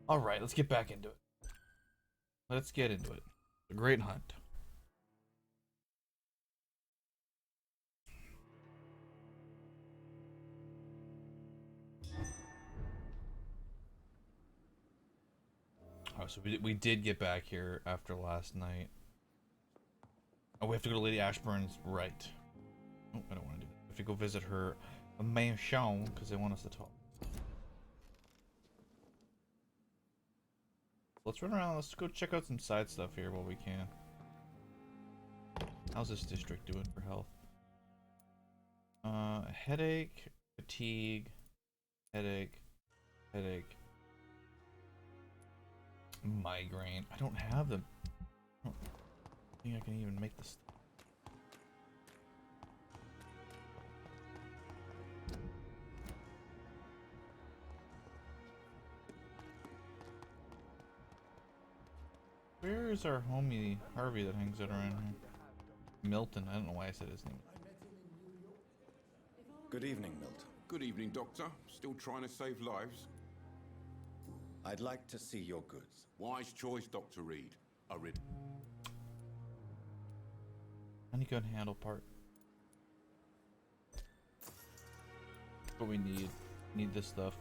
Alright, let's get back into it. Let's get into it. A great hunt. Oh, so we did get back here after last night. Oh, we have to go to Lady Ashburn's right. Oh, I don't want to do that. We have to go visit her mansion because they want us to talk. Let's run around. Let's go check out some side stuff here while we can. How's this district doing for health? Headache, fatigue, headache, migraine. I don't have them. I don't think I can even make this. Where is our homie Harvey that hangs out around here? Milton. I don't know why I said his name. Good evening, Milton. Good evening, Doctor. Still trying to save lives? I'd like to see your goods. Wise choice, Dr. Reid. Any gun handle part. What we need. Need this stuff.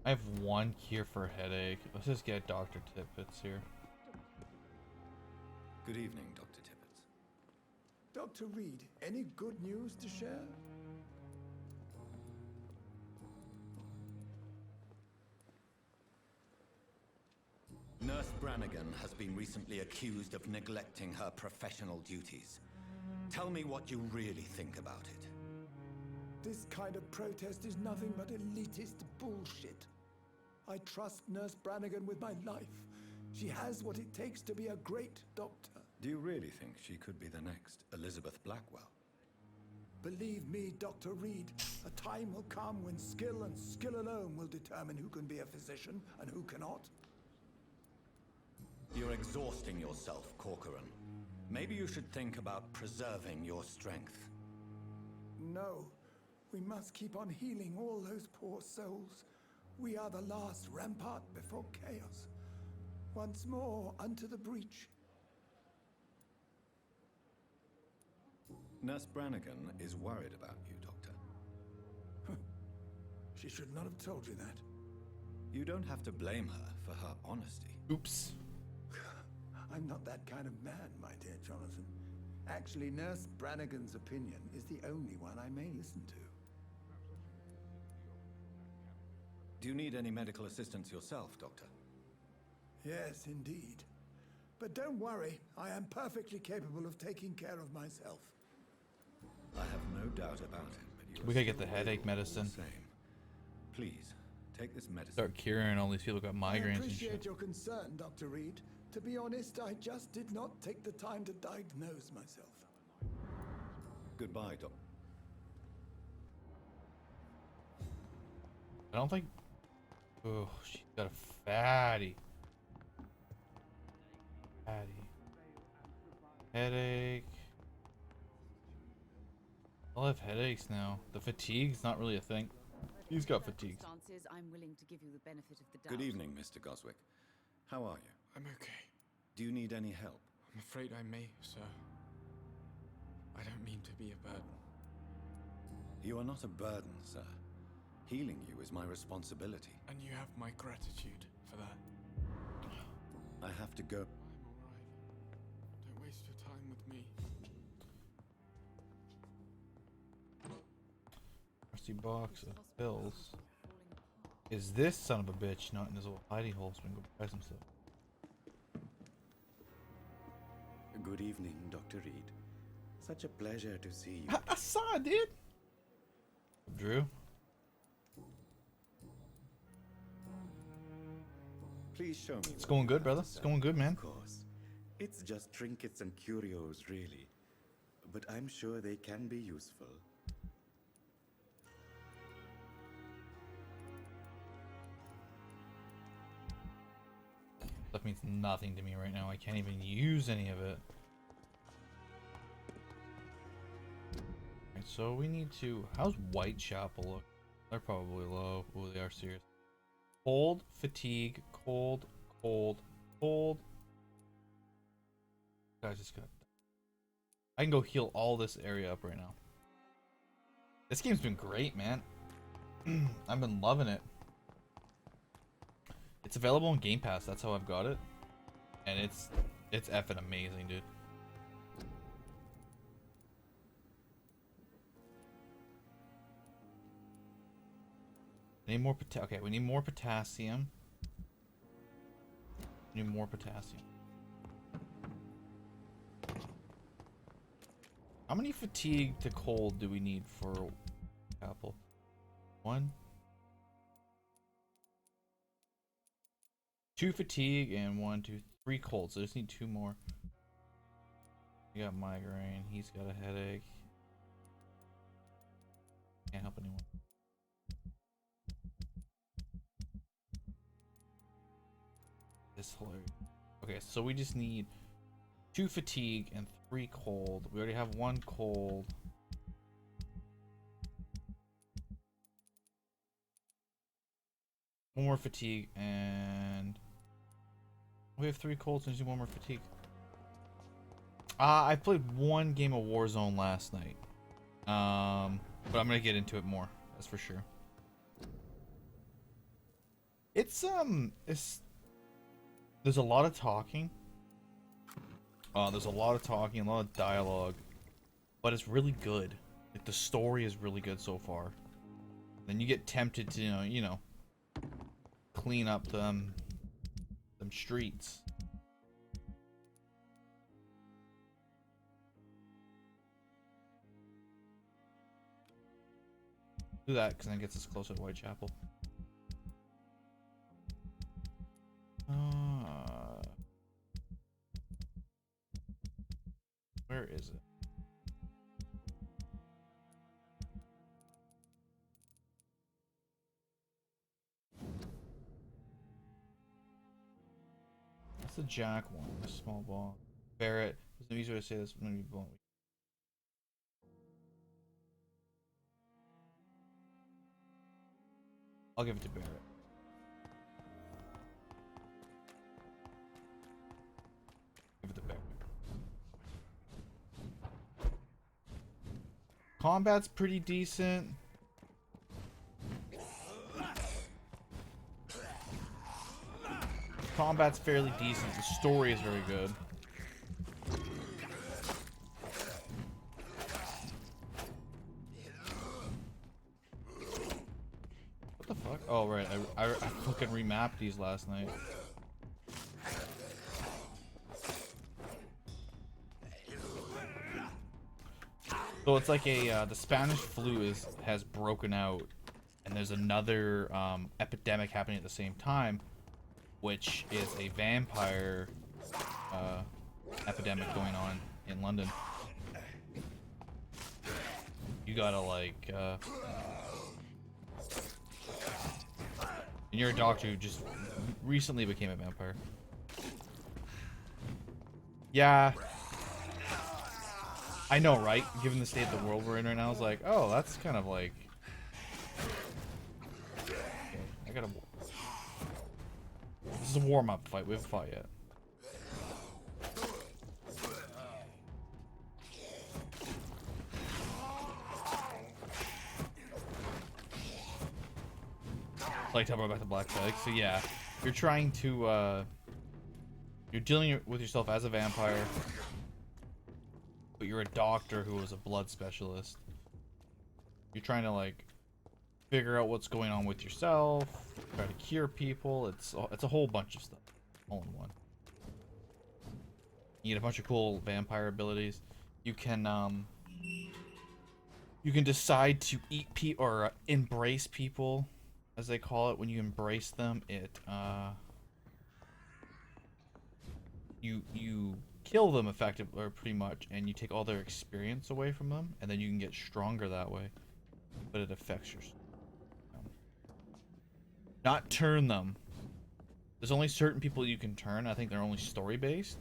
I have one cure for headache. Let's just get Dr. Tippets here. Good evening, Dr. Tippets. Dr. Reid, any good news to share? Nurse Brannigan has been recently accused of neglecting her professional duties. Tell me what you really think about it. This kind of protest is nothing but elitist bullshit. I trust Nurse Brannigan with my life. She has what it takes to be a great doctor. Do you really think she could be the next Elizabeth Blackwell? Believe me, Dr. Reid, a time will come when skill and skill alone will determine who can be a physician and who cannot. You're exhausting yourself, Corcoran. Maybe you should think about preserving your strength. No, we must keep on healing all those poor souls. We are the last rampart before chaos. Once more, unto the breach. Nurse Brannigan is worried about you, Doctor. She should not have told you that. You don't have to blame her for her honesty. Oops. I'm not that kind of man, my dear Jonathan. Actually, Nurse Brannigan's opinion is the only one I may listen to. Do you need any medical assistance yourself, Doctor? Yes, indeed. But don't worry, I am perfectly capable of taking care of myself. I have no doubt about it, but you We gotta get the headache medicine. Same. Please, take this medicine. Start curing all these people who got migraines I and appreciate shit. your concern, Dr. Reid. To be honest, I just did not take the time to diagnose myself. Goodbye, Doc. I don't think. Oh, she's got a fatty. Headache. I'll have headaches now. The fatigue's not really a thing. He's got fatigue. I'm willing to give you the benefit of the doubt. Good evening, Mr. Goswick. How are you? I'm okay. Do you need any help? I'm afraid I may, sir. I don't mean to be a burden. You are not a burden, sir. Healing you is my responsibility. And you have my gratitude for that. I have to go. I'm alright. Don't waste your time with me. Rusty box of pills. Is this son of a bitch not in his little hidey hole so we can go buy some stuff? Good evening, Dr. Reid. Such a pleasure to see you. I saw it, dude. Drew. Please show me. It's going good, brother. It's going good, man. Of course. It's just trinkets and curios, really. but I'm sure they can be useful. Stuff means nothing to me right now. I can't even use any of it. Alright, so we need to... How's Whitechapel look? They're probably low. Oh, they are serious. Cold, fatigue, cold, cold, cold. Guys, just got... I can go heal all this area up right now. This game's been great, man. I've been loving it. It's available on Game Pass. That's how I've got it, and it's effing amazing, dude. Need more okay, we need more potassium. We need more potassium. How many fatigue to cold do we need for apple? 1, 2 fatigue and 1, 2, 3 cold. So I just need 2 more. You got migraine. He's got a headache. Can't help anyone. This hilarious. Okay, so we just need 2 fatigue and 3 cold. We already have 1 cold. One more fatigue and we have 3 colds and just need 1 more fatigue. I played 1 game of Warzone last night. But I'm gonna get into it more, that's for sure. It's there's a lot of talking. There's a lot of talking, a lot of dialogue, but it's really good. Like, the story is really good so far. Then you get tempted to, you know, clean up them streets. Do that because then it gets us closer to Whitechapel. Where is it? That's the Jack one, the small ball. Barrett. There's no easier way to say this. Maybe blunt. I'll give it to Barrett. Give it to Barrett. Combat's pretty decent. Combat's fairly decent. The story is very good. What the fuck? Oh, right. I fucking remapped these last night. So it's like the Spanish flu has broken out, and there's another epidemic happening at the same time, which is a vampire epidemic going on in London. You gotta like, and you're a doctor who just recently became a vampire. Yeah. I know, right? Given the state of the world we're in right now, it's like, oh, that's kind of like... Okay, I gotta... This is a warm-up fight. We haven't fought yet. Like, talking about the black flag. So yeah, you're trying to, you're dealing with yourself as a vampire, but you're a doctor who is a blood specialist. You're trying to like figure out what's going on with yourself, try to cure people. It's a whole bunch of stuff all in one. You get a bunch of cool vampire abilities. You can decide to eat people or embrace people, as they call it. When you embrace them, it you kill them effectively, or pretty much, and you take all their experience away from them, and then you can get stronger that way. But it affects your... Not turn them. There's only certain people you can turn. I think they're only story-based.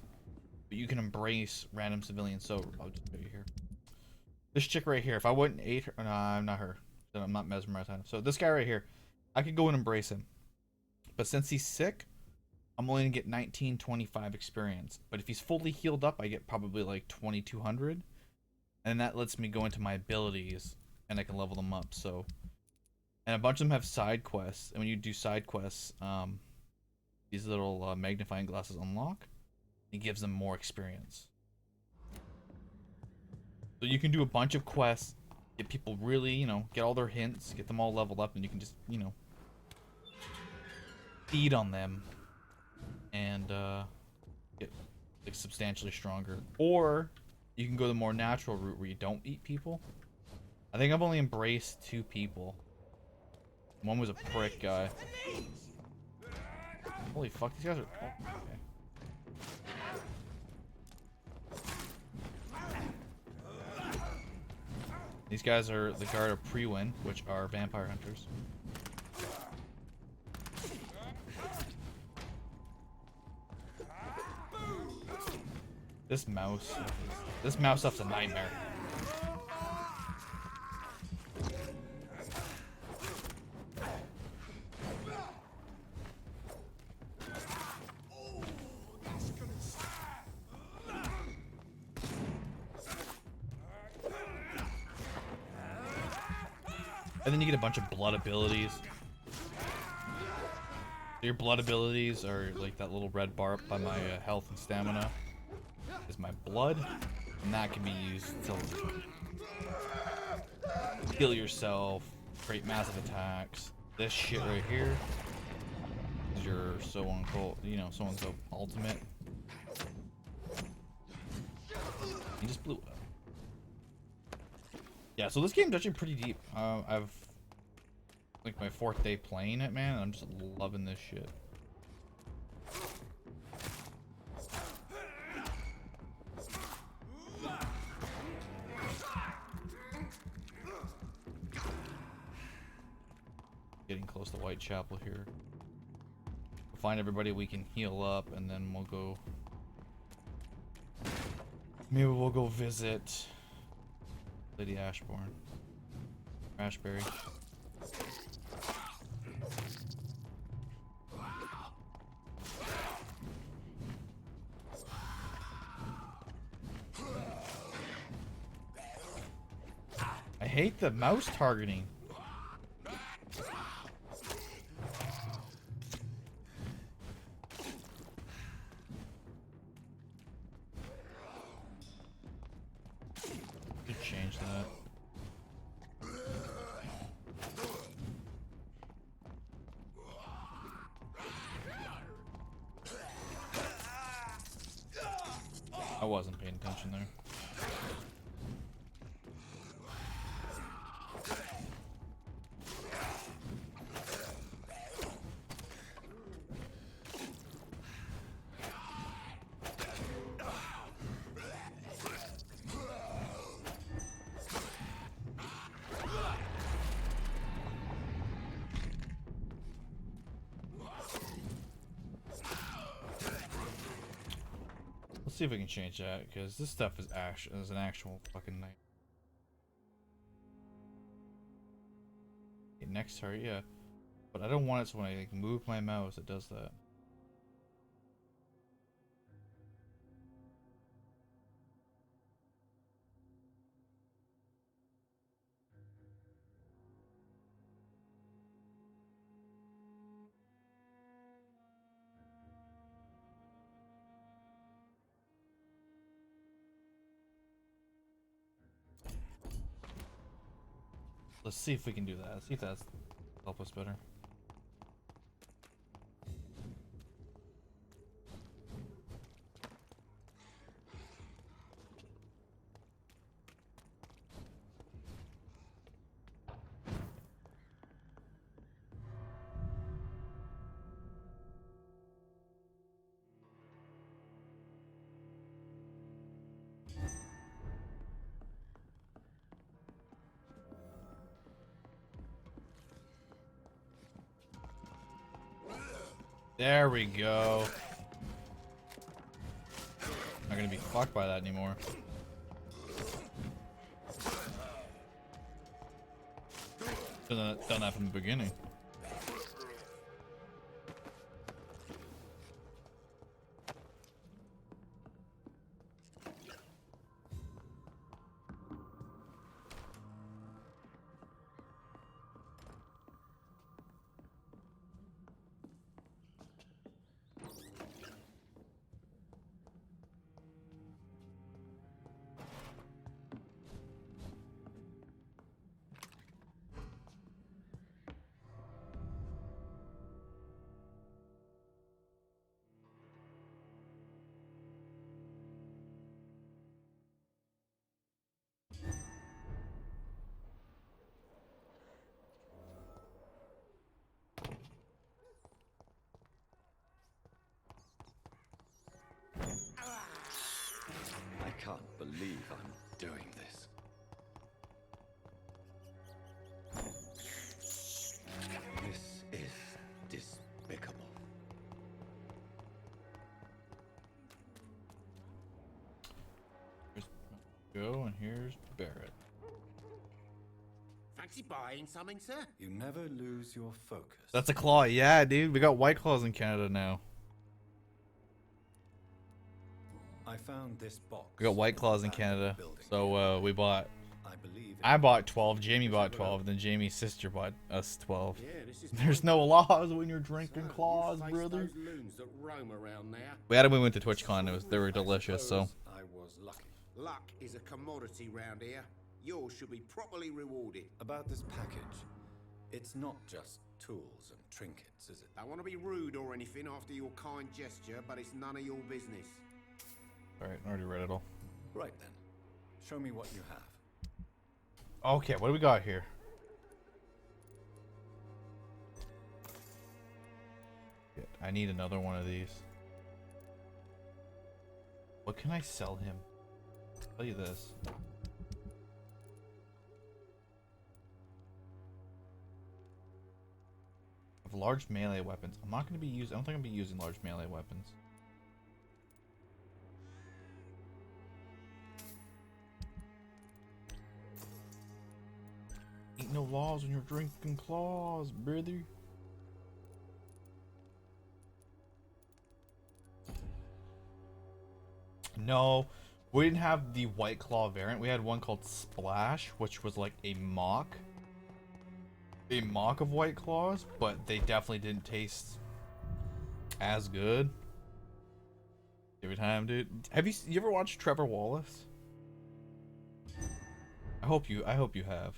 But you can embrace random civilians. So, I'll just put you here. This chick right here, if I wouldn't ate her... No, I'm not her. I'm not mesmerized. So, this guy right here, I could go and embrace him. But since he's sick, I'm only going to get 1925 experience. But if he's fully healed up, I get probably like 2200. And that lets me go into my abilities, and I can level them up. So, and a bunch of them have side quests. And when you do side quests, these little magnifying glasses unlock. It gives them more experience. So you can do a bunch of quests, get people really, you know, get all their hints, get them all leveled up, and you can just, you know, feed on them and get like substantially stronger. Or you can go the more natural route where you don't eat people. I think I've only embraced 2 people. One was a prick guy. Holy fuck, these guys are... Oh, okay. These guys are the guard of Prewin, which are vampire hunters. This mouse stuff's a nightmare. And then you get a bunch of blood abilities. Your blood abilities are like that little red bar by my health and stamina is my blood, and that can be used to heal yourself, create massive attacks. This shit right here is your so-and-so ultimate. He just blew up. Yeah, so this game's actually pretty deep. I've like my 4th day playing it, man, and I'm just loving this shit. Getting close to Whitechapel here. We'll find everybody we can heal up, and then we'll go. Maybe we'll go visit Lady Ashbourne. Ashbury. I hate the mouse targeting. Could change that. I wasn't paying attention there. Let's see if we can change that, because this stuff is an actual fucking night. Okay, next target, yeah. But I don't want it so when I like, move my mouse, it does that. Let's see if we can do that. See if that's help us better. There we go. Not gonna be fucked by that anymore. Done that from the beginning. I can't believe I'm doing this. This is despicable. Here's Go, and here's Barrett. Fancy buying something, sir? You never lose your focus. That's a claw. Yeah, dude. We got white claws in Canada now. I found this box. We got white claws in the Canada. building. So we bought. I believe I bought 12. Jamie bought 12. And then Jamie's sister bought us 12. Yeah, this is There's no laws when you're drinking claws, you face brother. those loons that roam around there. We had them when we went to TwitchCon. They were delicious. So I was lucky. Luck is a commodity round here. Yours should be properly rewarded. About this package, it's not just tools and trinkets, is it? I want to be rude or anything after your kind gesture, but it's none of your business. all right, I already read it all. Right then. Show me what you have. Okay, what do we got here? Shit, I need another one of these. What can I sell him? I'll tell you this. Of large melee weapons. I'm not gonna be using. I don't think I'm gonna be using large melee weapons. Ain't no laws when you're drinking claws, brother. No, we didn't have the White Claw variant. We had one called Splash, which was like a mock of White Claws, but they definitely didn't taste as good. Every time, dude. Have you ever watched Trevor Wallace? I hope you have.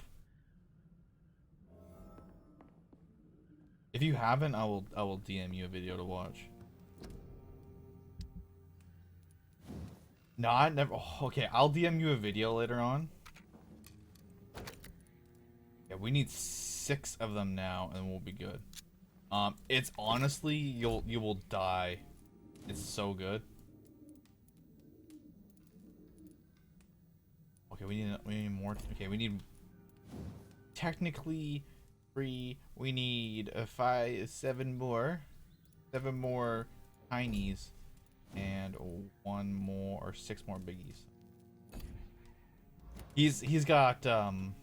If you haven't, I will DM you a video to watch. No, I never. Oh, okay, I'll DM you a video later on. Yeah, we need 6 of them now, and we'll be good. It's honestly, you will die. It's so good. Okay, we need more. Okay, we need technically 3. We need 7 more tinies, and 1 more or 6 more biggies. He's got some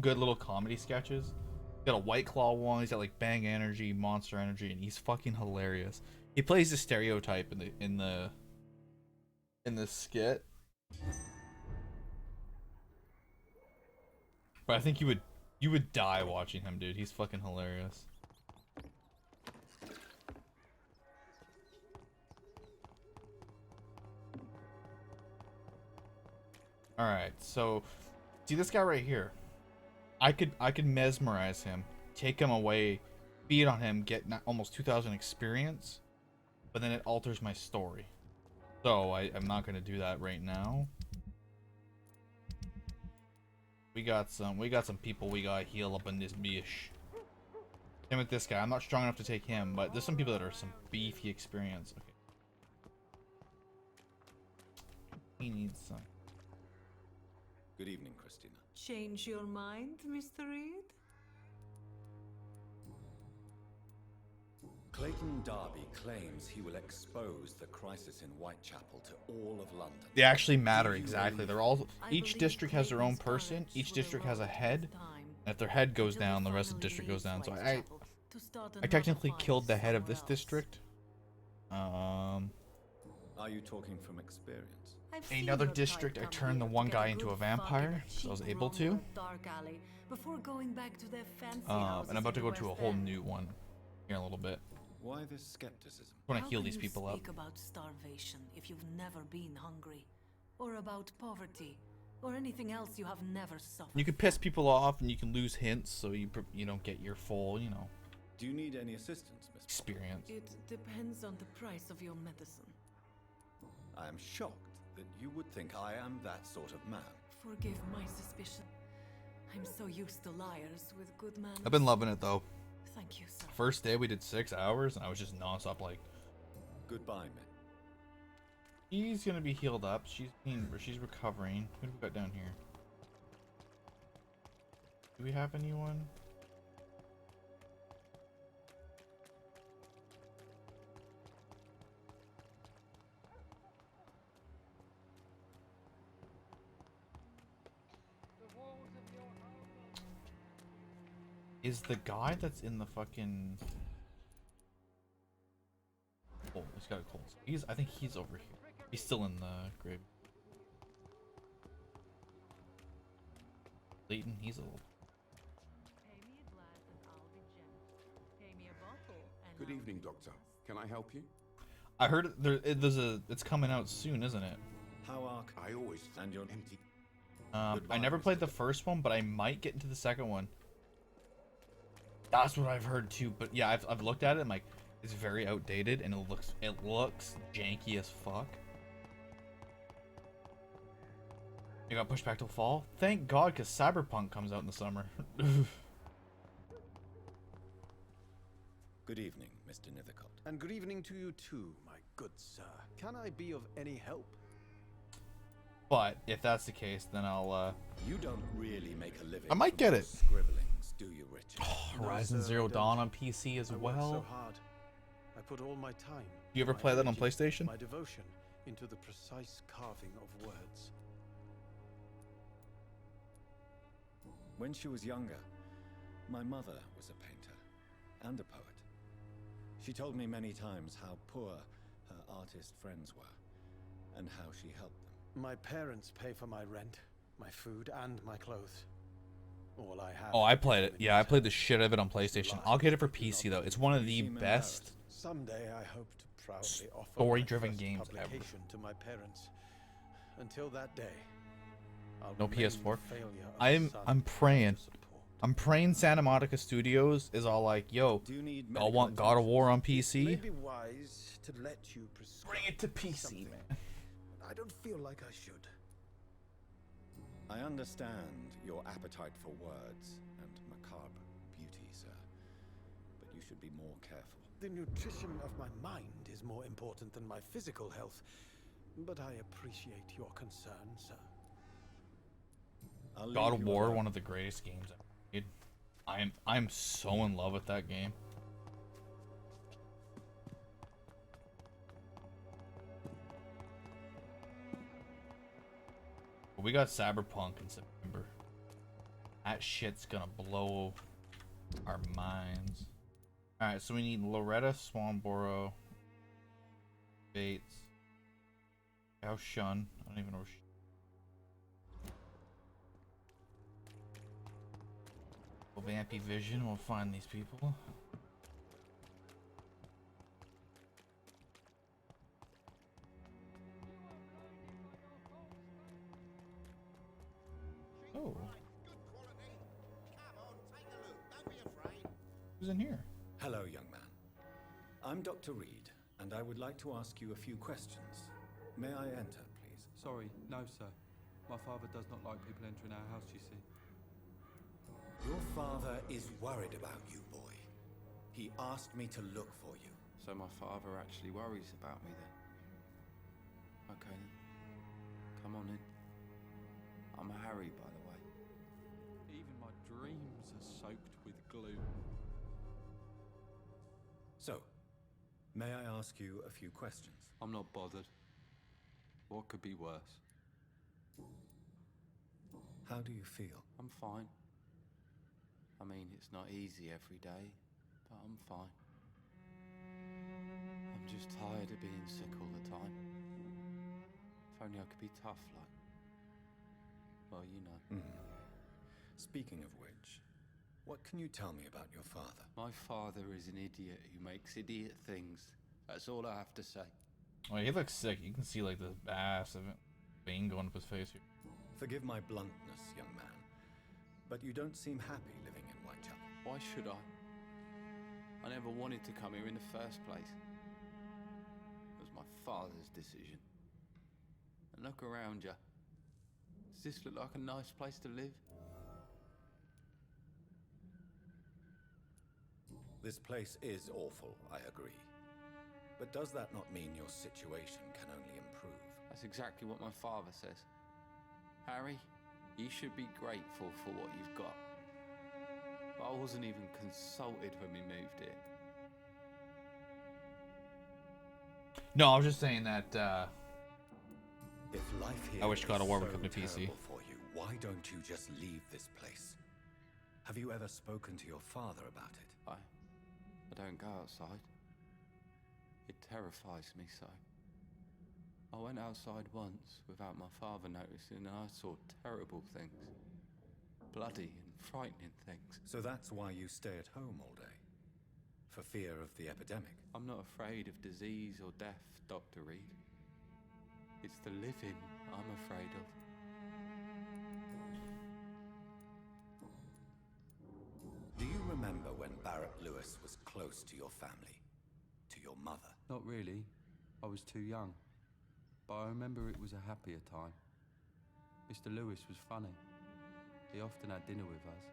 good little comedy sketches. He's got a White Claw one. He's got like Bang Energy, Monster Energy, and he's fucking hilarious. He plays the stereotype in the skit. But I think you would die watching him, dude. He's fucking hilarious. All right, so see this guy right here. I could mesmerize him, take him away, feed on him, get almost 2,000 experience, but then it alters my story. So I'm not gonna do that right now. We got some people we gotta heal up in this bish. Same with this guy. I'm not strong enough to take him, but there's some people that are some beefy experience. Okay. He needs some. Good evening, Christina. Change your mind, Mr. Reid? Clayton Darby claims he will expose the crisis in Whitechapel to all of London. They actually matter exactly. They're all. Each district has their own person. Each district has a head. And if their head goes down, the rest of the district goes down. So I technically killed the head of this district. Are you talking from experience? Another district, I turned the one guy into a vampire, so I was able to. And I'm about to go to a whole new one here in a little bit. Why this skepticism? I want to heal these people up. Speak about starvation if you've never been hungry, or about poverty, or anything else you have never suffered. You can piss people off, and you can lose hints, so you don't get your full, Do you need any assistance, Miss? experience. It depends on the price of your medicine. I am shocked that you would think I am that sort of man. Forgive my suspicion. I'm so used to liars with good manners. I've been loving it though. Thank you, sir. First day we did 6 hours, and I was just nonstop like. Goodbye, man. She's gonna be healed up. She's recovering. Who do we got down here? Do we have anyone? Is the guy that's in the fucking... Oh, he's got a cold. I think he's over here. He's still in the grave. Leighton, he's a little... Good evening, Doctor. Can I help you? I heard it's coming out soon, isn't it? How are... I always And you're empty. I never played the first one, but I might get into the second one. That's what I've heard too. But yeah, I've looked at it. I'm like, it's very outdated, and it looks janky as fuck. You got pushed back till fall. Thank God, because Cyberpunk comes out in the summer. Good evening, Mr. Nithercott. And good evening to you too, my good sir. Can I be of any help? But if that's the case, then I'll. You don't really make a living. I might get it. Scribblings, do you, Richard? Horizon No, sir, Zero I Dawn don't. on PC as I work well. so hard. I put all my time. You ever my play that on energy, PlayStation? My devotion into the precise carving of words. When she was younger, my mother was a painter and a poet. She told me many times how poor her artist friends were and how she helped them. My parents pay for my rent, my food, and my clothes. All I have. Oh, I played it. Yeah, I played the shit out of it on PlayStation. I'll get it for PC though. It's one of the best Someday I hope to proudly offer story-driven my first games ever. publication to my parents. Until that day, I'll No remain PS4. the failure of I'm a son I'm praying. to support. I'm praying Santa Monica Studios is all like, yo, Do you need y'all want God of War on PC? May be wise to let you prescribe Bring it to PC, something. man. I don't feel like I should. I understand your appetite for words and macabre beauty, sir. But you should be more careful. The nutrition of my mind is more important than my physical health. But I appreciate your concern, sir. I'll God leave of you War, alone. one of the greatest games ever made. I'm so in love with that game. But we got Cyberpunk in September. That shit's gonna blow our minds. Alright, so we need Loretta Swanborough, Bates, Gao Shun. I don't even know where she... Vampy Vision, we'll find these people. Oh. Who's in here? Hello, young man. I'm Dr. Reid, and I would like to ask you a few questions. May I enter, please? Sorry, no, sir. My father does not like people entering our house, you see. Your father is worried about you, boy. He asked me to look for you. So my father actually worries about me then? Okay then. Come on in. I'm Harry, by the way. Even my dreams are soaked with gloom. So, ask you a few questions? I'm not bothered. What could be worse? How do you feel? I'm fine. I mean, it's not easy every day, but I'm fine. I'm just tired of being sick all the time. If only I could be tough, like... Well, you know. Speaking of which, what can you tell me about your father? My father is an idiot who makes idiot things. That's all I have to say. Oh, he looks sick. You can see like this massive vein going up his face here. Forgive my bluntness, young man, but you don't seem happy living in Whitechapel. Why should I? I never wanted to come here in the first place. It was my father's decision. And look around you. Does this look like a nice place to live? This place is awful, I agree. But does that not mean your situation can only improve? That's exactly what my father says. Harry, you should be grateful for what you've got. But I wasn't even consulted when we moved here. No, I was just saying that If life here I wish God of War would is come to so PC. terrible for you, why don't you just leave this place? Have you ever spoken to your father about it? I don't go outside. It terrifies me so. I went outside once without my father noticing and I saw terrible things. Bloody and frightening things. So that's why you stay at home all day? For fear of the epidemic? I'm not afraid of disease or death, Dr. Reid. It's the living I'm afraid of. Do you remember when Barrett Lewis was close to your family? To your mother? Not really. I was too young. But I remember it was a happier time. Mr. Lewis was funny. He often had dinner with us.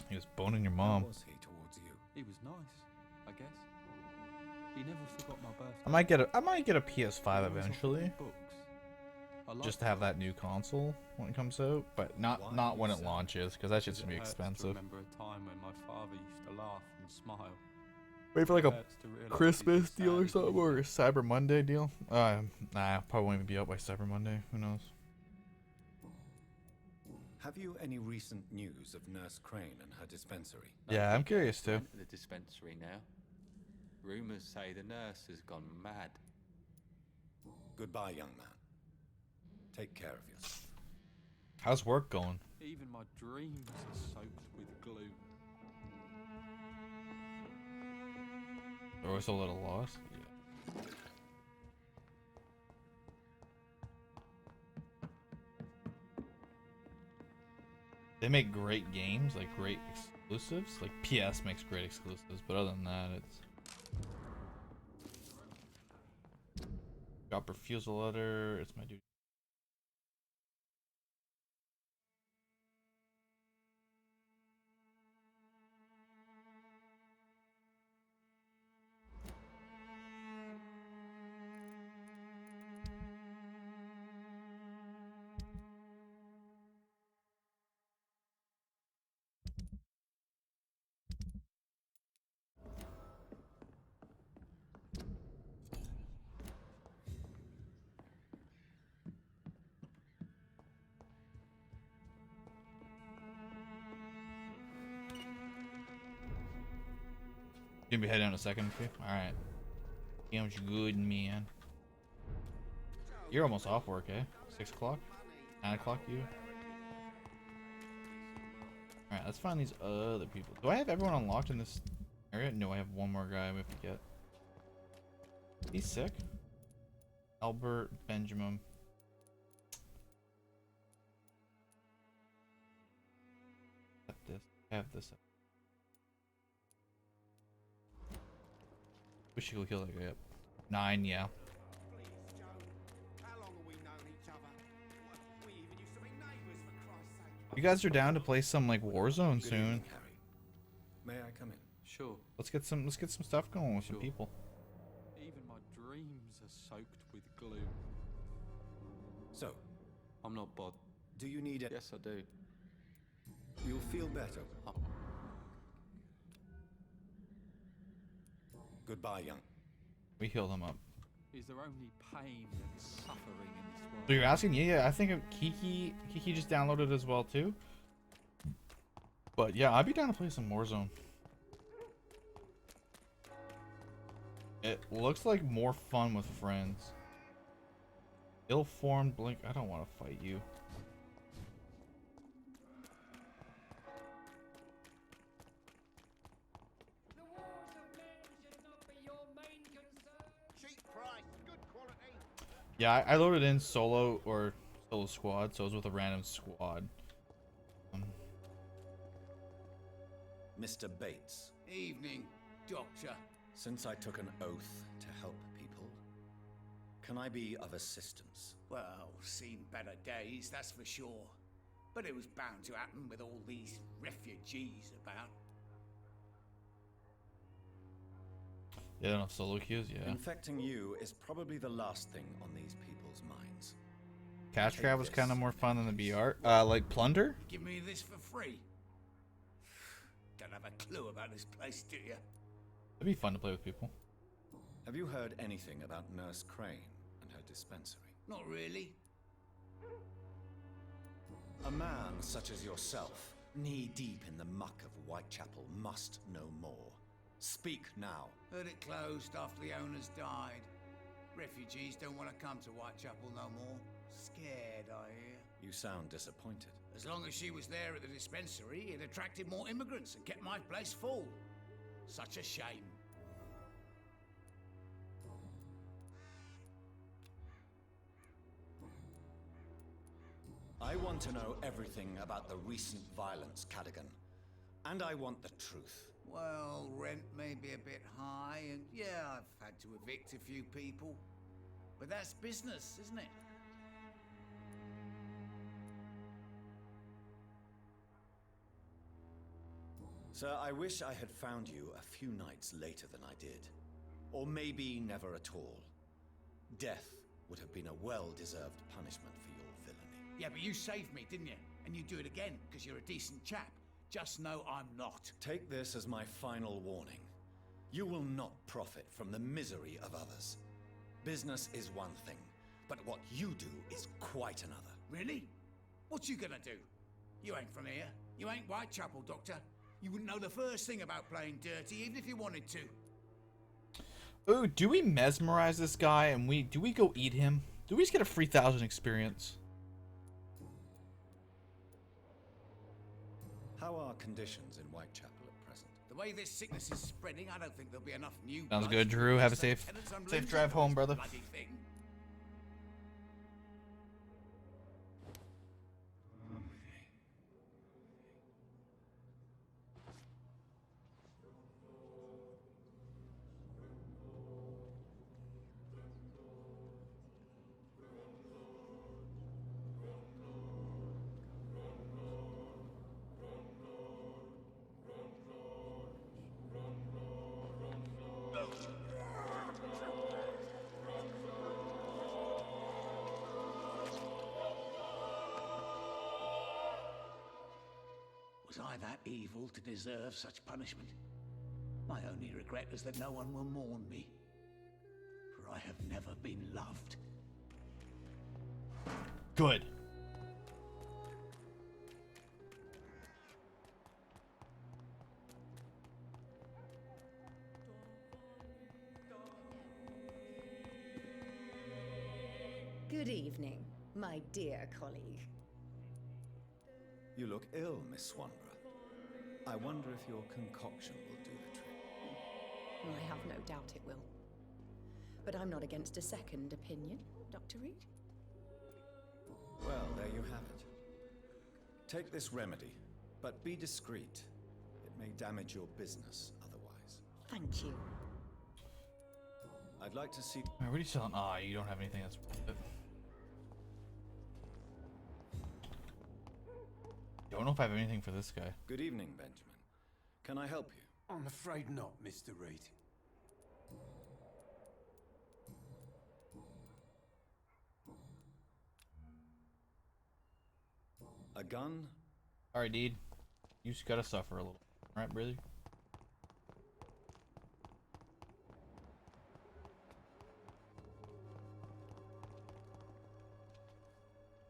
he was boning your mom. How was he towards you? He was nice, I guess. He never forgot my birthday. I might get a PS5 eventually, just to have that new console when it comes out, but not when it launches, because that shit's gonna be expensive. I remember a time when my father used to laugh and smile. Wait for like a Christmas deal or something, or a Cyber Monday deal. Nah, probably won't even be out by Cyber Monday. Who knows? Have you any recent news of Nurse Crane and her dispensary? Yeah, I'm curious too. The dispensary now. Rumors say the nurse has gone mad. Goodbye, young man. Take care of yourself. How's work going? Even my dreams are soaked with glue. They're always a little lost. Yeah. They make great games, like great exclusives. Like PS makes great exclusives, but other than that, it's drop refusal letter. It's my duty. Gonna be heading in a second, okay? Alright. Sounds good, man. You're almost off work, eh? 6 o'clock? 9 o'clock, you? Alright, let's find these other people. Do I have everyone unlocked in this area? No, I have one more guy we have to get. He's sick. Albert Benjamin. Have this. We should go heal that guy up. 9, yeah. You guys are down to play some like Warzone soon. Evening, Harry. May I come in? Sure. Let's get some stuff going with some people. Even my dreams are soaked with glue. So, I'm not bothered. do you need it? Yes, I do. You'll feel better. Goodbye, young. We healed him up. Is there only pain and suffering in this world? So you're asking? Yeah, I think Kiki just downloaded as well too. But yeah, I'd be down to play some Warzone. It looks like more fun with friends. Ill-formed blink. I don't want to fight you. Yeah, I loaded in solo or solo squad, so it was with a random squad. Mr. Bates. Evening, Doctor. Since I took an oath to help people, can I be of assistance? Well, seen better days, that's for sure. But it was bound to happen with all these refugees about. Yeah, enough solo queues, yeah. Infecting you is probably the last thing on these people's minds. Cash grab was kind of more fun than the BR. Like plunder? Give me this for free. Don't have a clue about this place, do you? It'd be fun to play with people. Have you heard anything about Nurse Crane and her dispensary? Not really. A man such as yourself, knee-deep in the muck of Whitechapel, must know more. Speak now. Heard it closed after the owners died. Refugees don't want to come to Whitechapel no more. Scared, I hear. You sound disappointed. As long as she was there at the dispensary, it attracted more immigrants and kept my place full. Such a shame. I want to know everything about the recent violence, Cadogan. And I want the truth. Well, rent may be a bit high, and yeah, I've had to evict a few people. But that's business, isn't it? Sir, I wish I had found you a few nights later than I did. Or maybe never at all. Death would have been a well-deserved punishment for your villainy. Yeah, but you saved me, didn't you? And you do it again, because you're a decent chap. Just know I'm not. Take this as my final warning. You will not profit from the misery of others. Business is one thing, but what you do is quite another. Really? What you gonna do? You ain't from here. You ain't Whitechapel, Doctor. You wouldn't know the first thing about playing dirty, even if you wanted to. Ooh, do we mesmerize this guy and do we go eat him? Do we just get a free 1,000 experience? How are conditions in Whitechapel at present? The way this sickness is spreading, I don't think there'll be enough new. Sounds blood good, to Drew. Have a replace safe the tenants drive unlimited home, brother. bloody thing. Was I that evil to deserve such punishment? My only regret is that no one will mourn me, for I have never been loved. Good. Good evening, my dear colleague. You look ill, Miss Swanborough. I wonder if your concoction will do the trick. I have no doubt it will. But I'm not against a second opinion, Dr. Reid. Well, there you have it. Take this remedy, but be discreet. It may damage your business otherwise. Thank you. I'd like to see... What are you selling? Ah, you don't have anything that's... Don't know if I have anything for this guy. Good evening, Benjamin. Can I help you? I'm afraid not, Mr. Reid. A gun? Alright, Deed. You just gotta suffer a little. Alright, brother?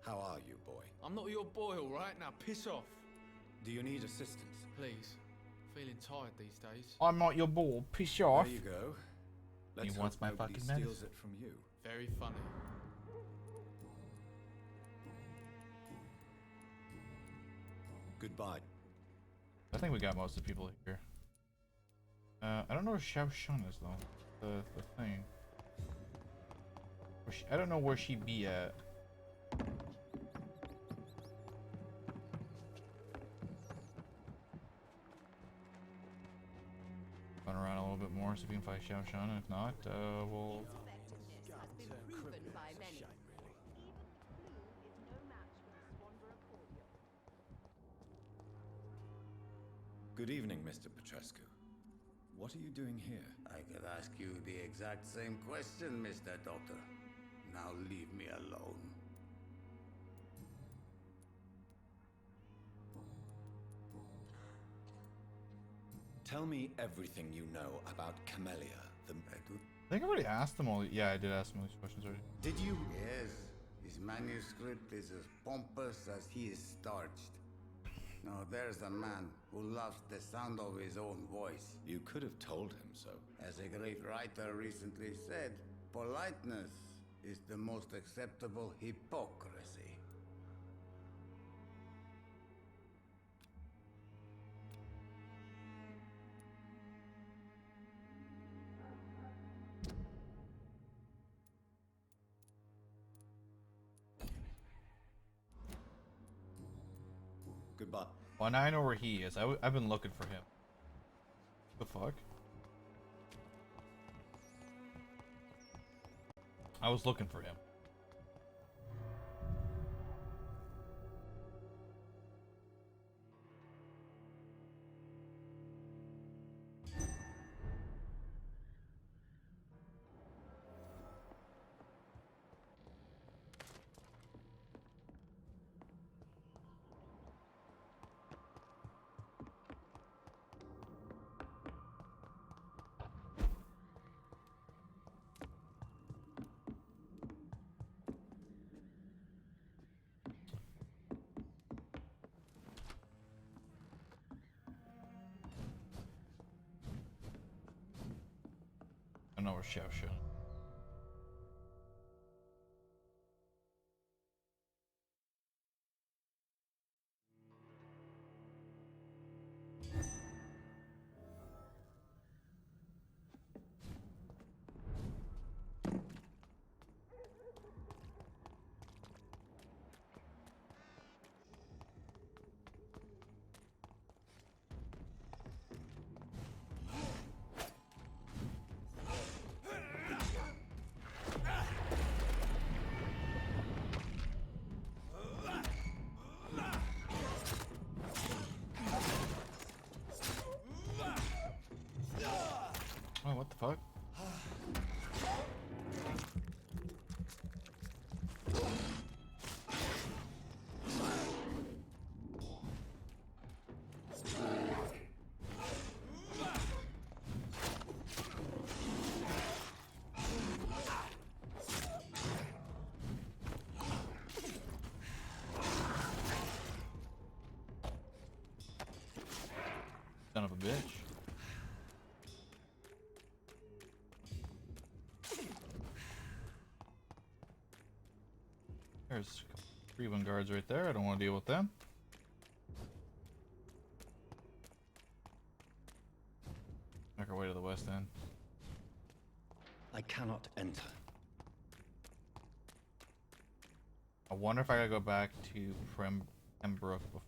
How are you, boy? I'm not your boy, all right? Now piss off. Do you need assistance? Please. Feeling tired these days. I'm not your ball. Piss off. There you go. He Let's wants hope my nobody fucking steals medicine. it from you. Very funny. Goodbye. I think we got most of the people here. I don't know where Xiao Shun is though. The thing. I don't know where she be at. Run around a little bit more, see if we can find Xiao Shun. If not, we'll. Good evening, Mr. Petrescu. What are you doing here? I could ask you the exact same question, Mr. Doctor. Now leave me alone. Tell me everything you know about Camellia, the... I think I already asked them all. Yeah, I did ask them all these questions already. Did you? Yes. His manuscript is as pompous as he is starched. Now there's a man who loves the sound of his own voice. You could have told him so. As a great writer recently said, politeness is the most acceptable hypocrisy. Goodbye. Well, now I know where he is. I've been looking for him. The fuck? I was looking for him. I know where Xiao Shun. Oh, what the fuck? Son of a bitch. There's a couple Revan guards right there. I don't want to deal with them. Make our way to the west end. I cannot enter. I wonder if I gotta go back to Pembroke before.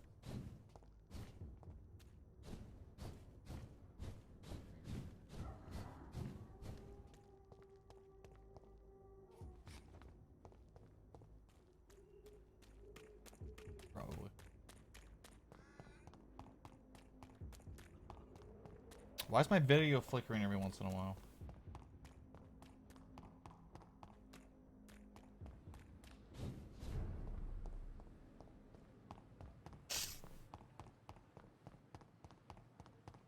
Probably. Why is my video flickering every once in a while?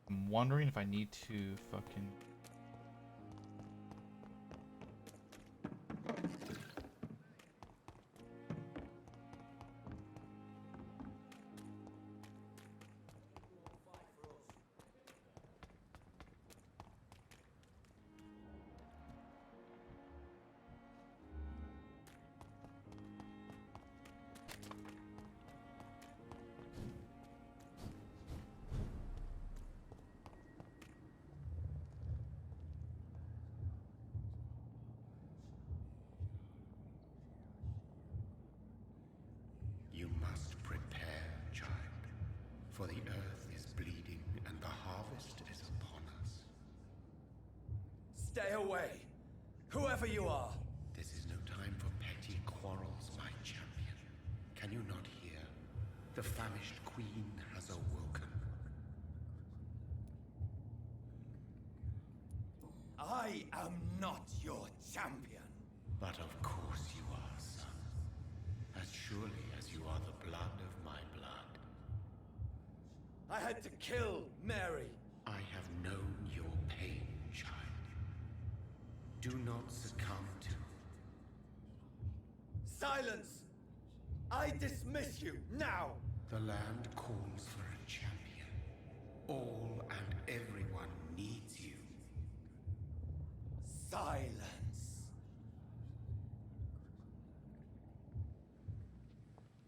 I'm wondering if I need to fucking... away! Whoever you are! This is no time for petty quarrels, my champion. Can you not hear? The famished queen has awoken. I am not your champion. But of course you are, son. As surely as you are the blood of my blood. I had to kill Mary. I have known your pain, child. Do not succumb to... Silence! I dismiss you, now! The land calls for a champion. All and everyone needs you. Silence!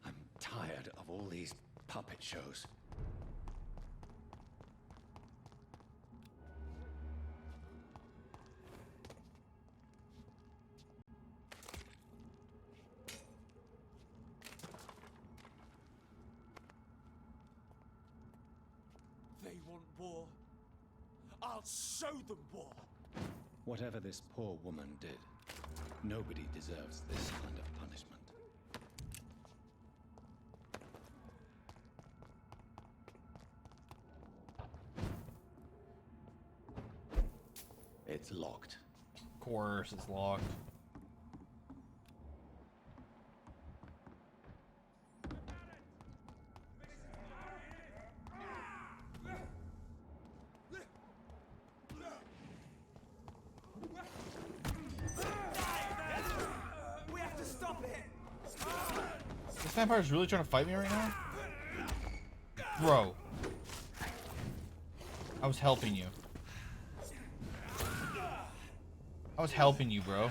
I'm tired of all these puppet shows. They want war. I'll show them war. Whatever this poor woman did, nobody deserves this kind of punishment. It's locked. Of course, it's locked. We have to stop it! This vampire's really trying to fight me right now? Bro. I was helping you. I was helping you, bro.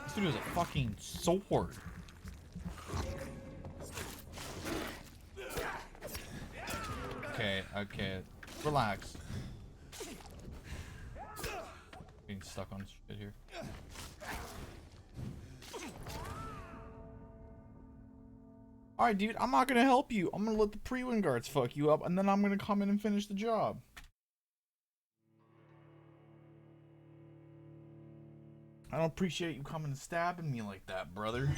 This dude has a fucking sword. Okay, okay. Relax. Being stuck on shit here. Alright, dude, I'm not gonna help you. I'm gonna let the pre-win guards fuck you up, and then I'm gonna come in and finish the job. I don't appreciate you coming and stabbing me like that, brother.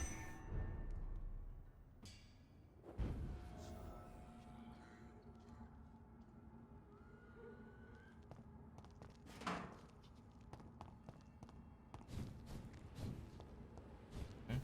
Okay.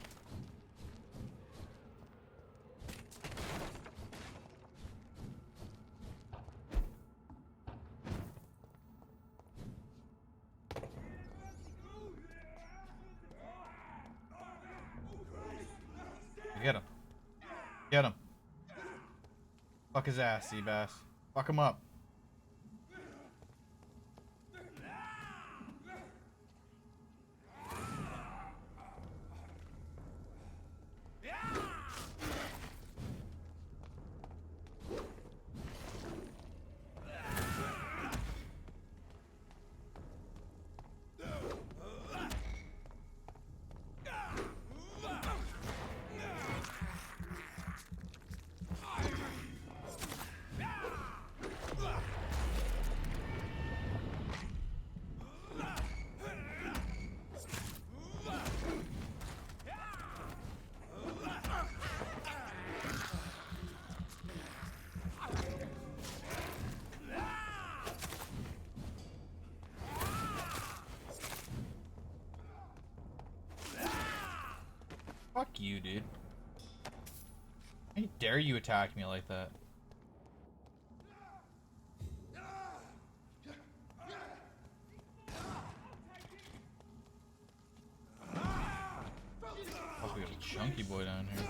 Get him. Get him. Fuck his ass, Seabass. Fuck him up. Fuck you, dude. How dare you attack me like that? Fuck, we got a chunky boy down here.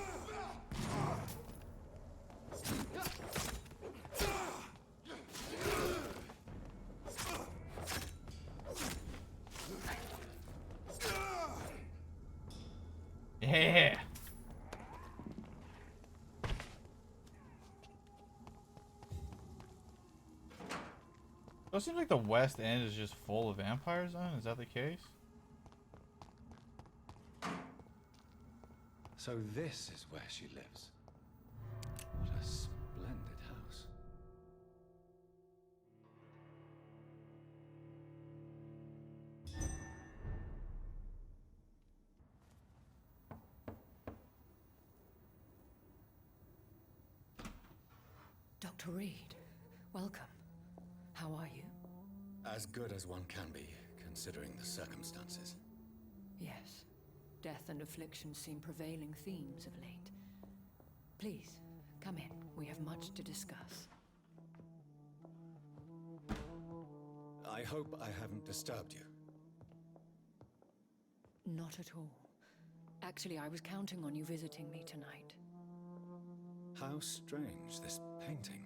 Yeah. So it seems like the West End is just full of vampires then? Is that the case? So this is where she lives. What a splendid house. Dr. Reid, welcome. How are you? As good as one can be, considering the circumstances. Yes. Death and affliction seem prevailing themes of late. Please, come in. We have much to discuss. I hope I haven't disturbed you. Not at all. Actually, I was counting on you visiting me tonight. How strange, this painting.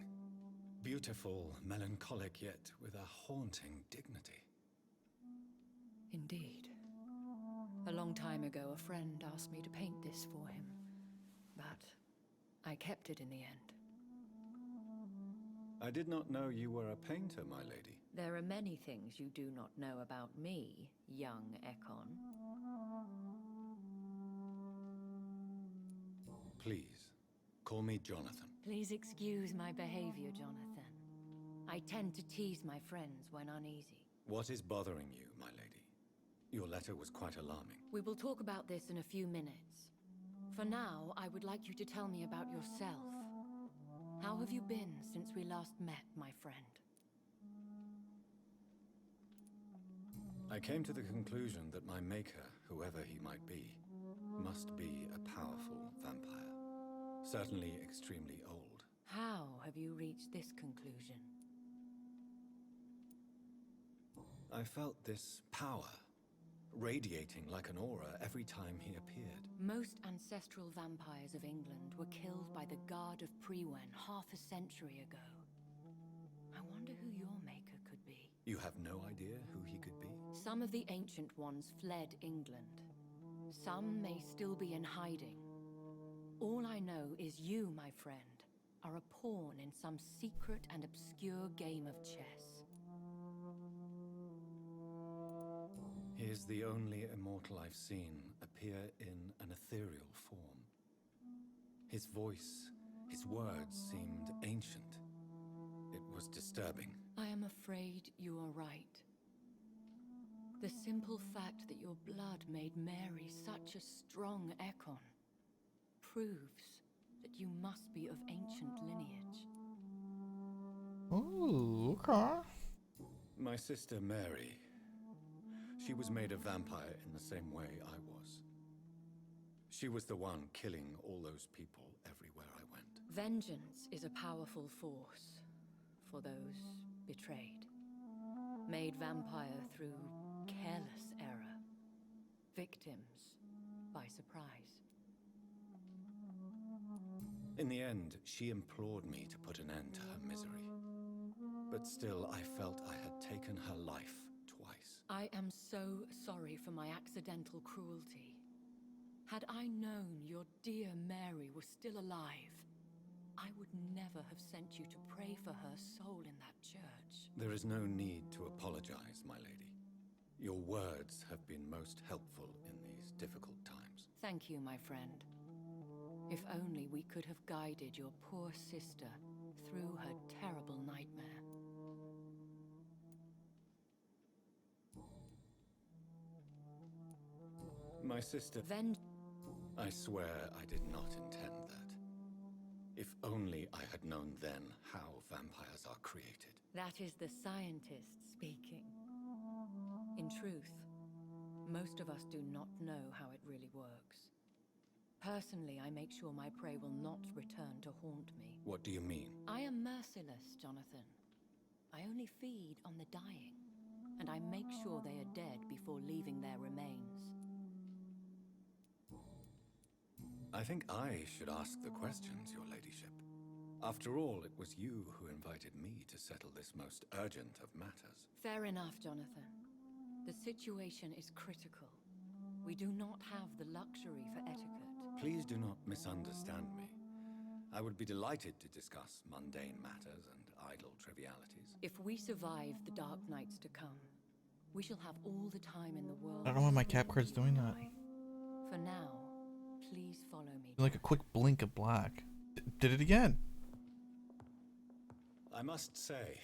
Beautiful, melancholic, yet with a haunting dignity. Indeed. A long time ago, a friend asked me to paint this for him. But I kept it in the end. I did not know you were a painter, my lady. There are many things you do not know about me, young Ekon. Please, call me Jonathan. Please excuse my behavior, Jonathan. I tend to tease my friends when uneasy. What is bothering you, my lady? Your letter was quite alarming. We will talk about this in a few minutes. For now, I would like you to tell me about yourself. How have you been since we last met, my friend? I came to the conclusion that my maker, whoever he might be, must be a powerful vampire. Certainly extremely old. How have you reached this conclusion? I felt this power, radiating like an aura every time he appeared. Most ancestral vampires of England were killed by the Guard of Priwen half a century ago. I wonder who your maker could be. You have no idea who he could be? Some of the ancient ones fled England. Some may still be in hiding. All I know is you, my friend, are a pawn in some secret and obscure game of chess. He is the only immortal I've seen appear in an ethereal form. His voice, his words seemed ancient. It was disturbing. I am afraid you are right. The simple fact that your blood made Mary such a strong Ekon proves that you must be of ancient lineage. Ooh, okay. My sister Mary, she was made a vampire in the same way I was. She was the one killing all those people everywhere I went. Vengeance is a powerful force for those betrayed. Made vampire through careless error. Victims by surprise. In the end, she implored me to put an end to her misery. But still, I felt I had taken her life twice. I am so sorry for my accidental cruelty. Had I known your dear Mary was still alive, I would never have sent you to pray for her soul in that church. There is no need to apologize, my lady. Your words have been most helpful in these difficult times. Thank you, my friend. If only we could have guided your poor sister through her terrible nightmare. My sister... I swear I did not intend that. If only I had known then how vampires are created. That is the scientist speaking. In truth, most of us do not know how it really works. Personally, I make sure my prey will not return to haunt me. What do you mean? I am merciless, Jonathan. I only feed on the dying, and I make sure they are dead before leaving their remains. I think I should ask the questions, your ladyship. After all, it was you who invited me to settle this most urgent of matters. Fair enough, Jonathan. The situation is critical. We do not have the luxury for etiquette. Please do not misunderstand me. I would be delighted to discuss mundane matters and idle trivialities. If we survive the dark nights to come, we shall have all the time in the world. I don't know why my cap card's doing that. For now, please follow me. Like a quick blink of black. Did it again. I must say,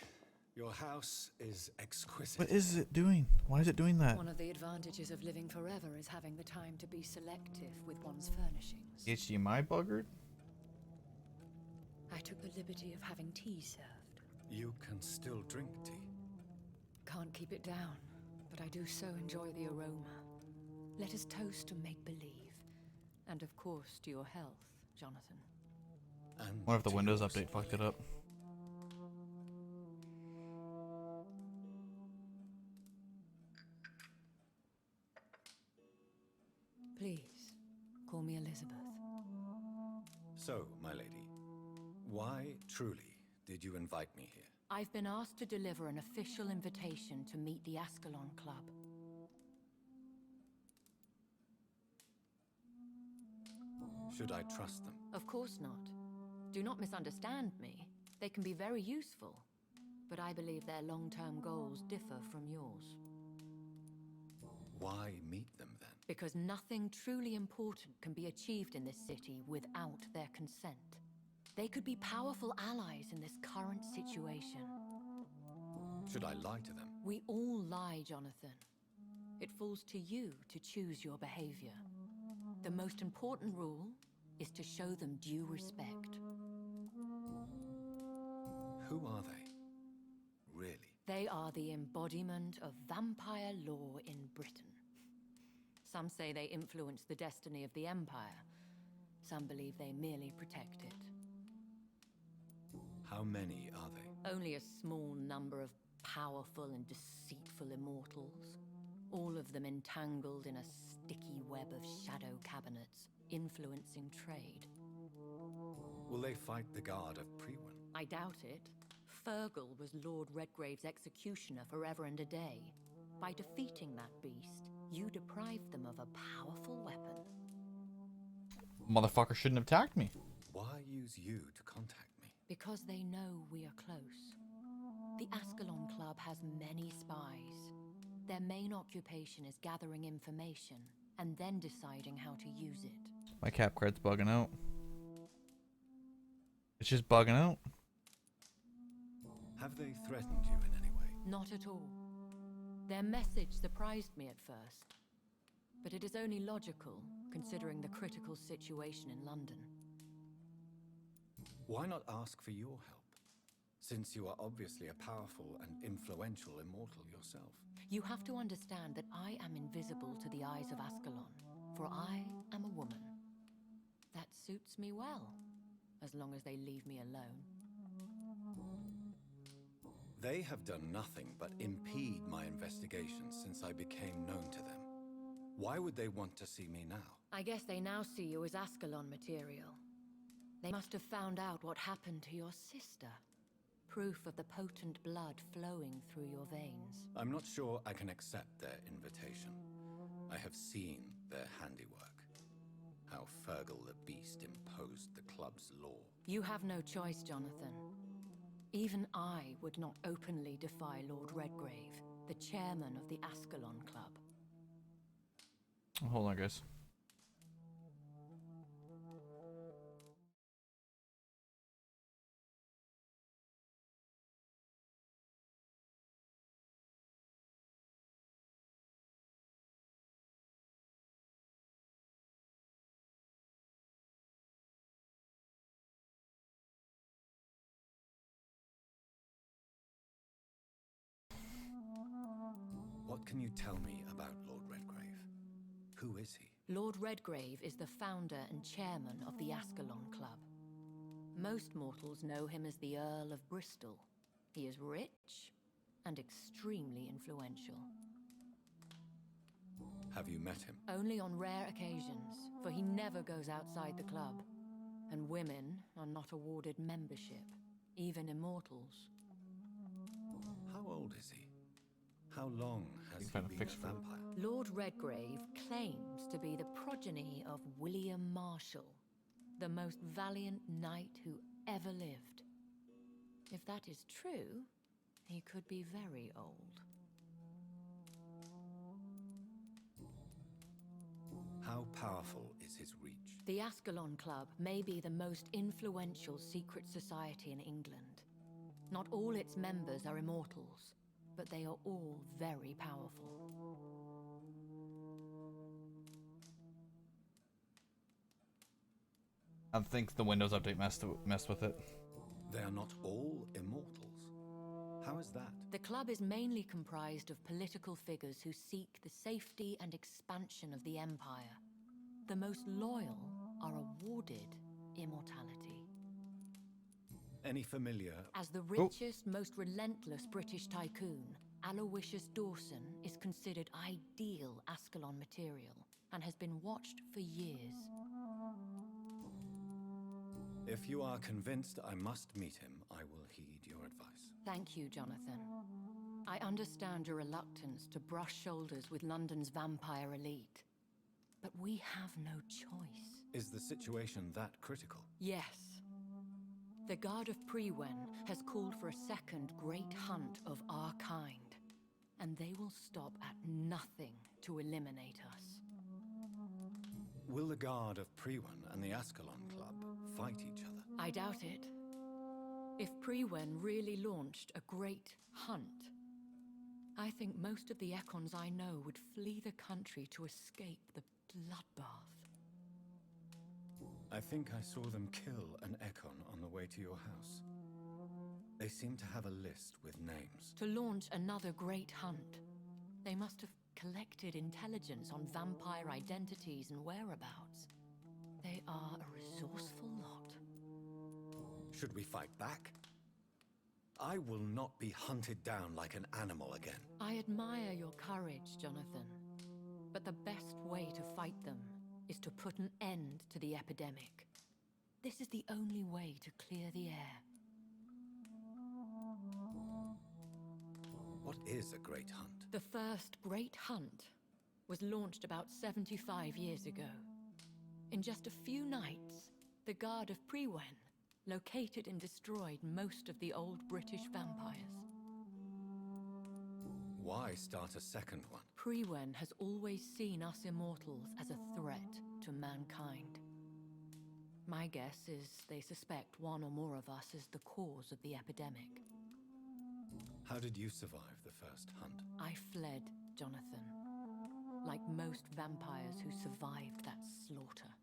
your house is exquisite. What is it doing? Why is it doing that? One of the advantages of living forever is having the time to be selective with one's furnishings. HDMI buggered? I took the liberty of having tea served. You can still drink tea. Can't keep it down, but I do so enjoy the aroma. Let us toast to make-believe. And of course to your health, Jonathan. And What if the Windows update fucked it up? Please, call me Elizabeth. So, my lady, why truly did you invite me here? I've been asked to deliver an official invitation to meet the Ascalon Club. Should I trust them? Of course not. Do not misunderstand me. They can be very useful, but I believe their long-term goals differ from yours. Why meet them then? Because nothing truly important can be achieved in this city without their consent. They could be powerful allies in this current situation. Should I lie to them? We all lie, Jonathan. It falls to you to choose your behavior. The most important rule is to show them due respect. Who are they? Really? They are the embodiment of vampire law in Britain. Some say they influence the destiny of the Empire. Some believe they merely protect it. How many are they? Only a small number of powerful and deceitful immortals. All of them entangled in a sticky web of shadow cabinets, influencing trade. Will they fight the guard of Priwen? I doubt it. Fergal was Lord Redgrave's executioner forever and a day. By defeating that beast, you deprived them of a powerful weapon. Motherfucker shouldn't have attacked me. Why use you to contact me? Because they know we are close. The Ascalon Club has many spies. Their main occupation is gathering information and then deciding how to use it. My cap card's bugging out. It's just bugging out. Have they threatened you in any way? Not at all. Their message surprised me at first, but it is only logical, considering the critical situation in London. Why not ask for your help, since you are obviously a powerful and influential immortal yourself? You have to understand that I am invisible to the eyes of Ascalon, for I am a woman. That suits me well, as long as they leave me alone. They have done nothing but impede my investigations since I became known to them. Why would they want to see me now? I guess they now see you as Ascalon material. They must have found out what happened to your sister. Proof of the potent blood flowing through your veins. I'm not sure I can accept their invitation. I have seen their handiwork. How Fergal the Beast imposed the club's law. You have no choice, Jonathan. Even I would not openly defy Lord Redgrave, the chairman of the Ascalon Club. Hold on, guys. What can you tell me about Lord Redgrave? Who is he? Lord Redgrave is the founder and chairman of the Ascalon Club. Most mortals know him as the Earl of Bristol. He is rich and extremely influential. Have you met him? Only on rare occasions, for he never goes outside the club. And women are not awarded membership, even immortals. How old is he? How long has he been a vampire? Lord Redgrave claims to be the progeny of William Marshall, the most valiant knight who ever lived. If that is true, he could be very old. How powerful is his reach? The Ascalon Club may be the most influential secret society in England. Not all its members are immortals, but they are all very powerful. I think the Windows update messed with it. They are not all immortals. How is that? The club is mainly comprised of political figures who seek the safety and expansion of the Empire. The most loyal are awarded immortality. Any familiar? As the richest, most relentless British tycoon, Aloysius Dawson is considered ideal Ascalon material and has been watched for years. If you are convinced I must meet him, I will heed your advice. Thank you, Jonathan. I understand your reluctance to brush shoulders with London's vampire elite. But we have no choice. Is the situation that critical? Yes. The Guard of Prewen has called for a second great hunt of our kind, and they will stop at nothing to eliminate us. Will the Guard of Prewen and the Ascalon Club fight each other? I doubt it. If Prewen really launched a great hunt, I think most of the Econs I know would flee the country to escape the bloodbath. I think I saw them kill an Econ on the way to your house. They seem to have a list with names. To launch another great hunt, they must have collected intelligence on vampire identities and whereabouts. They are a resourceful lot. Should we fight back? I will not be hunted down like an animal again. I admire your courage, Jonathan. But the best way to fight them is to put an end to the epidemic. This is the only way to clear the air. What is a great hunt? The first great hunt was launched about 75 years ago. In just a few nights, the Guard of Prewen located and destroyed most of the old British vampires. Why start a second one? Prewen has always seen us immortals as a threat to mankind. My guess is they suspect one or more of us is the cause of the epidemic. How did you survive the first hunt? I fled, Jonathan. Like most vampires who survived that slaughter.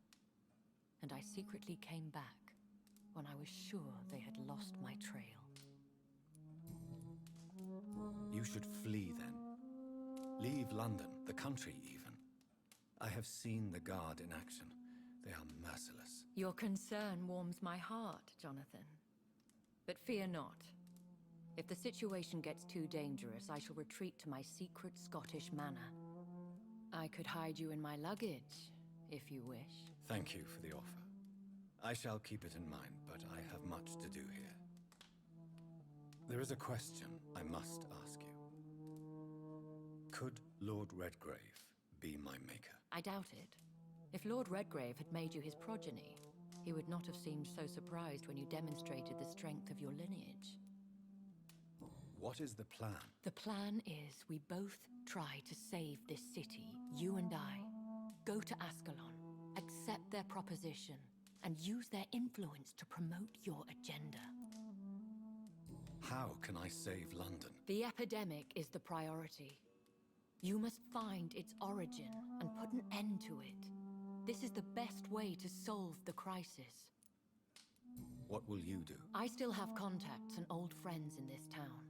And I secretly came back when I was sure they had lost my trail. You should flee then. Leave London, the country even. I have seen the Guard in action. They are merciless. Your concern warms my heart, Jonathan. But fear not. If the situation gets too dangerous, I shall retreat to my secret Scottish manor. I could hide you in my luggage, if you wish. Thank you for the offer. I shall keep it in mind, but I have much to do here. There is a question I must ask you. Could Lord Redgrave be my maker? I doubt it. If Lord Redgrave had made you his progeny, he would not have seemed so surprised when you demonstrated the strength of your lineage. What is the plan? The plan is we both try to save this city, you and I. Go to Ascalon, accept their proposition, and use their influence to promote your agenda. How can I save London? The epidemic is the priority. You must find its origin and put an end to it. This is the best way to solve the crisis. What will you do? I still have contacts and old friends in this town.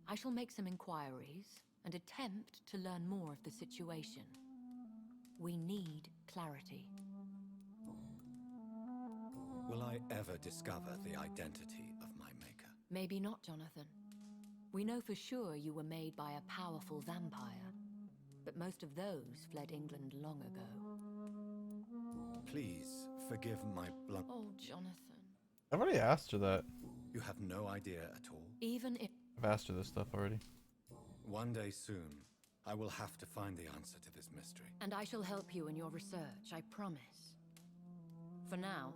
I shall make some inquiries and attempt to learn more of the situation. We need clarity. Will I ever discover the identity of my maker? Maybe not, Jonathan. We know for sure you were made by a powerful vampire, but most of those fled England long ago. Please forgive my blunt... Oh, Jonathan. I've already asked her that. You have no idea at all? Even if... I've asked her this stuff already. One day soon, I will have to find the answer to this mystery. And I shall help you in your research, I promise. For now,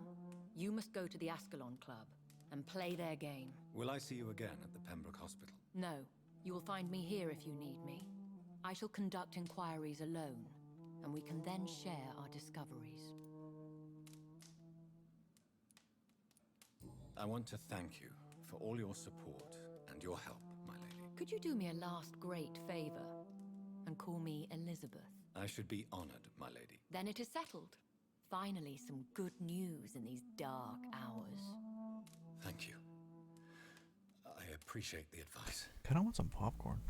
you must go to the Ascalon Club and play their game. Will I see you again at the Pembroke Hospital? No, you will find me here if you need me. I shall conduct inquiries alone, and we can then share our discoveries. I want to thank you for all your support and your help, my lady. Could you do me a last great favor and call me Elizabeth? I should be honored, my lady. Then it is settled. Finally, some good news in these dark hours. Thank you. I appreciate the advice. Kinda want some popcorn.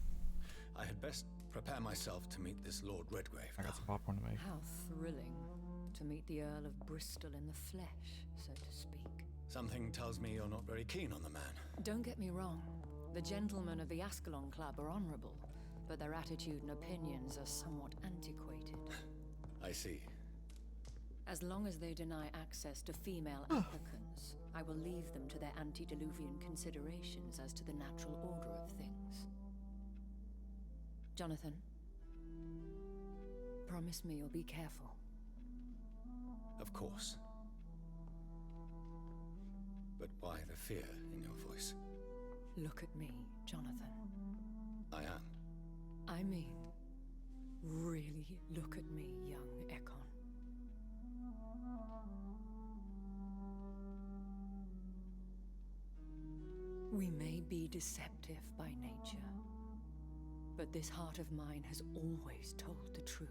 I had best prepare myself to meet this Lord Redgrave. I got some popcorn to make. How thrilling to meet the Earl of Bristol in the flesh, so to speak. Something tells me you're not very keen on the man. Don't get me wrong. The gentlemen of the Ascalon Club are honorable, but their attitude and opinions are somewhat antiquated. I see. As long as they deny access to female applicants, I will leave them to their antediluvian considerations as to the natural order of things. Jonathan, promise me you'll be careful. Of course. But why the fear in your voice? Look at me, Jonathan. I am. I mean, really look at me, young Ekon. We may be deceptive by nature, but this heart of mine has always told the truth.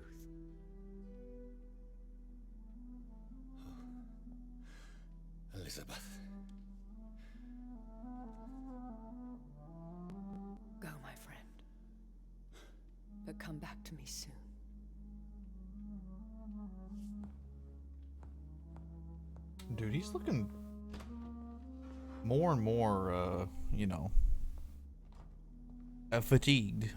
Elizabeth. Go, my friend. But come back to me soon. Dude, he's looking more and more, you know, fatigued.